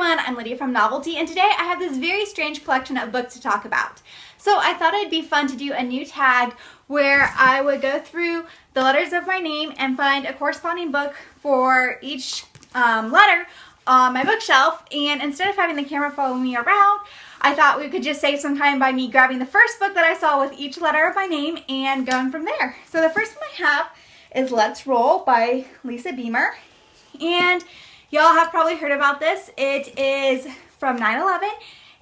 everyone, I'm Lydia from Novelty, and today I have this very strange collection of books to talk about. So I thought it'd be fun to do a new tag where I would go through the letters of my name and find a corresponding book for each letter on my bookshelf, and instead of having the camera follow me around, I thought we could just save some time by me grabbing the first book that I saw with each letter of my name and going from there. So the first one I have is Let's Roll by Lisa Beamer, and y'all have probably heard about this. It is from 9/11,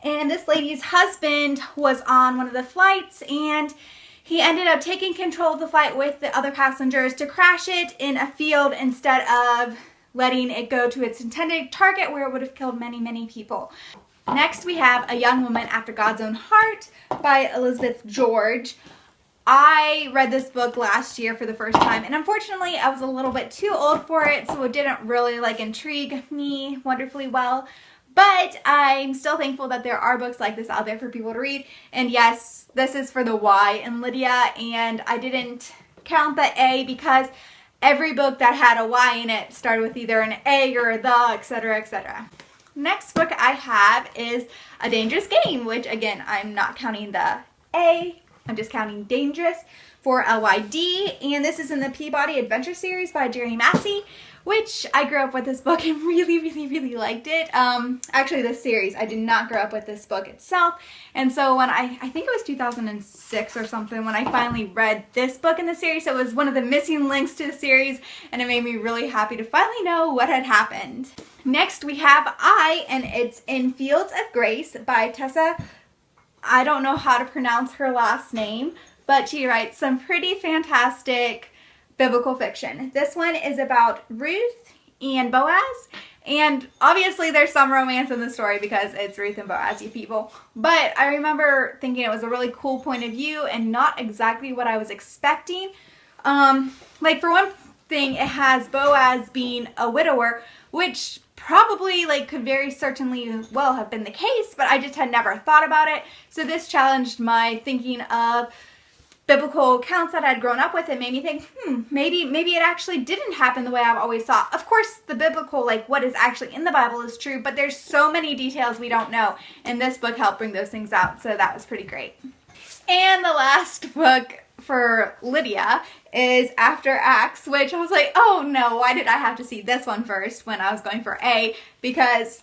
and this lady's husband was on one of the flights, and he ended up taking control of the flight with the other passengers to crash it in a field instead of letting it go to its intended target where it would have killed many, many people. Next, we have A Young Woman After God's Own Heart by Elizabeth George. I read this book last year for the first time, and unfortunately I was a little bit too old for it, so it didn't really intrigue me wonderfully well. But I'm still thankful that there are books like this out there for people to read. And yes, this is for the Y in Lydia, and I didn't count the A because every book that had a Y in it started with either an A or a the, etc., etc. Next book I have is A Dangerous Game, which again, I'm not counting the A, I'm just counting dangerous for LYD, and this is in the Peabody Adventure series by Jerry Massey, which I grew up with this book and really liked it. Actually, this series, I did not grow up with this book itself, and so when I think it was 2006 or something when I finally read this book in the series, so it was one of the missing links to the series, and it made me really happy to finally know what had happened. Next, we have and it's in Fields of Grace by Tessa. I don't know how to pronounce her last name, but she writes some pretty fantastic biblical fiction. This one is about Ruth and Boaz, and obviously there's some romance in the story because it's Ruth and Boaz, you people. But I remember thinking it was a really cool point of view and not exactly what I was expecting. For one thing, it has Boaz being a widower, which probably could very certainly well have been the case, but I just had never thought about it. So this challenged my thinking of biblical accounts that I'd grown up with and made me think, maybe it actually didn't happen the way I've always thought. Of course, the biblical, what is actually in the Bible is true, but there's so many details we don't know, and this book helped bring those things out, so that was pretty great. And the last book for Lydia is After Acts, which I was like, oh no, why did I have to see this one first when I was going for A? Because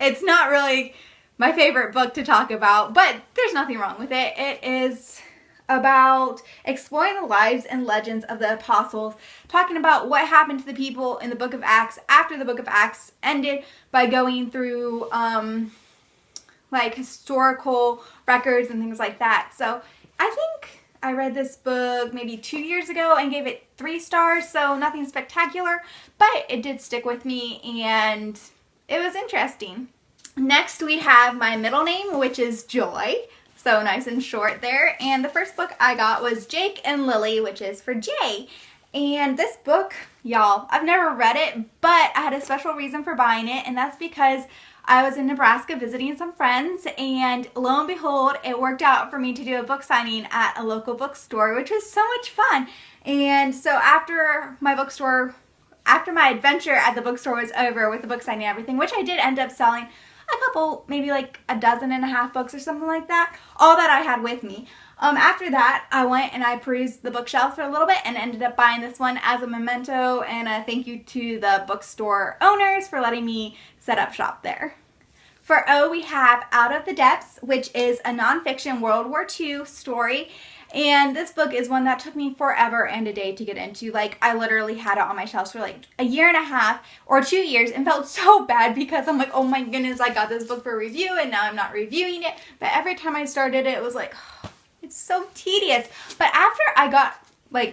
it's not really my favorite book to talk about, but there's nothing wrong with it. It is about exploring the lives and legends of the apostles, talking about what happened to the people in the book of Acts after the book of Acts ended by going through historical records and things like that. So I think I read this book maybe 2 years ago and gave it 3 stars, so nothing spectacular, but it did stick with me and it was interesting. Next we have my middle name, which is Joy. So nice and short there. And the first book I got was Jake and Lily, which is for Jay. And this book, y'all, I've never read it, but I had a special reason for buying it, and that's because I was in Nebraska visiting some friends, and lo and behold, it worked out for me to do a book signing at a local bookstore, which was so much fun. And so after my adventure at the bookstore was over with the book signing and everything, which I did end up selling a couple, maybe a dozen and a half books or something like that, all that I had with me. After that, I went and I perused the bookshelf for a little bit and ended up buying this one as a memento and a thank you to the bookstore owners for letting me set up shop there. For O, we have Out of the Depths, which is a nonfiction World War II story. And this book is one that took me forever and a day to get into. I literally had it on my shelves for a year and a half or 2 years and felt so bad because I'm like, oh my goodness, I got this book for review and now I'm not reviewing it. But every time I started it, it was oh, it's so tedious. But after I got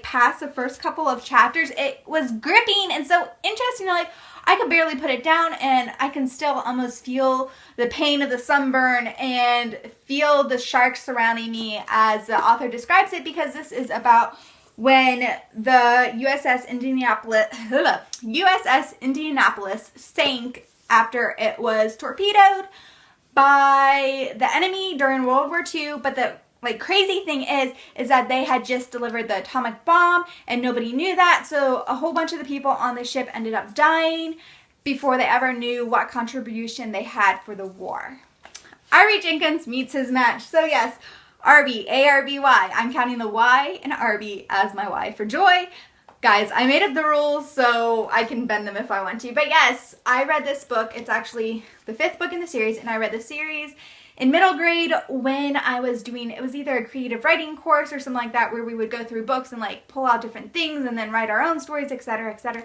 past the first couple of chapters, it was gripping and so interesting. I could barely put it down, and I can still almost feel the pain of the sunburn and feel the sharks surrounding me as the author describes it, because this is about when the USS Indianapolis sank after it was torpedoed by the enemy during World War II, but the crazy thing is that they had just delivered the atomic bomb and nobody knew that, so a whole bunch of the people on the ship ended up dying, before they ever knew what contribution they had for the war. R.B. Jinkins meets his match. So yes, Arby, A-R-B-Y. I'm counting the Y and Arby as my Y for joy. Guys, I made up the rules so I can bend them if I want to. But yes, I read this book. It's actually the 5th book in the series, and I read the series in middle grade when I was doing, it was either a creative writing course or something like that, where we would go through books and like pull out different things and then write our own stories, etc., etc.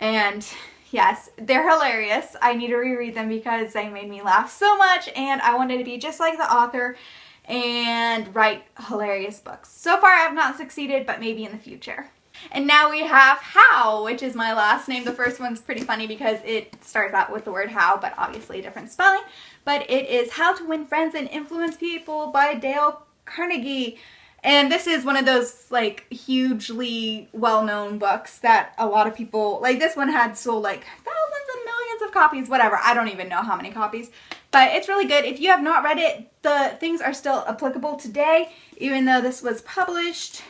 And yes, they're hilarious. I need to reread them because they made me laugh so much, and I wanted to be just like the author and write hilarious books. So far I have not succeeded, but maybe in the future. And now we have Howe, which is my last name. The first one's pretty funny because it starts out with the word how, but obviously a different spelling. But it is How to Win Friends and Influence People by Dale Carnegie. And this is one of those like hugely well-known books that a lot of people, like this one had sold like thousands and millions of copies, whatever. I don't even know how many copies. But it's really good. If you have not read it, the things are still applicable today, even though this was published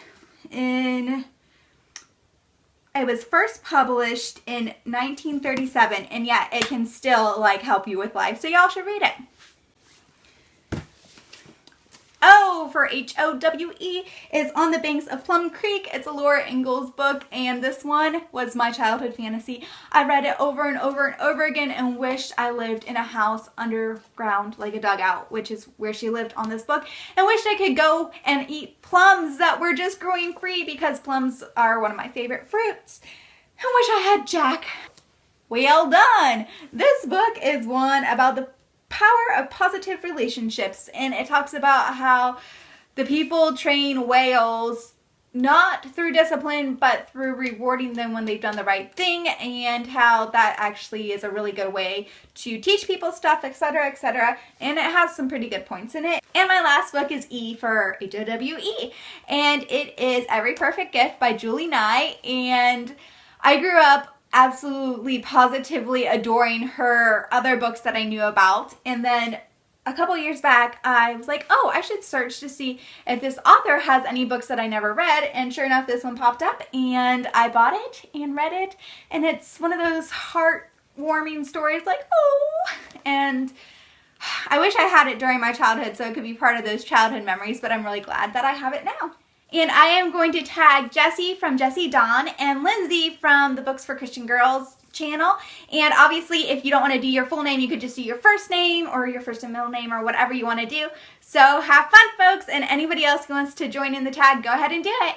in... It was first published in 1937, and yet it can still like help you with life. So y'all should read it. O for H-O-W-E is On the Banks of Plum Creek. It's a Laura Ingalls book, and this one was my childhood fantasy. I read it over and over and over again and wished I lived in a house underground, like a dugout, which is where she lived on this book, and wished I could go and eat plums that were just growing free because plums are one of my favorite fruits. I wish I had Jack. Well done! This book is one about the power of positive relationships, and it talks about how the people train whales not through discipline but through rewarding them when they've done the right thing, and how that actually is a really good way to teach people stuff, etc., etc. And it has some pretty good points in it. And my last book is E for H-O-W-E, and it is Every Perfect Gift by Julie Nye. And I grew up absolutely positively adoring her other books that I knew about, and then a couple years back I was like, oh, I should search to see if this author has any books that I never read, and sure enough this one popped up, and I bought it and read it, and it's one of those heartwarming stories like, oh, and I wish I had it during my childhood so it could be part of those childhood memories, but I'm really glad that I have it now. And I am going to tag Jessie from Jessie Dawn and Lindsay from the Books for Christian Girls channel. And obviously, if you don't want to do your full name, you could just do your first name or your first and middle name or whatever you want to do. So have fun, folks, and anybody else who wants to join in the tag, go ahead and do it.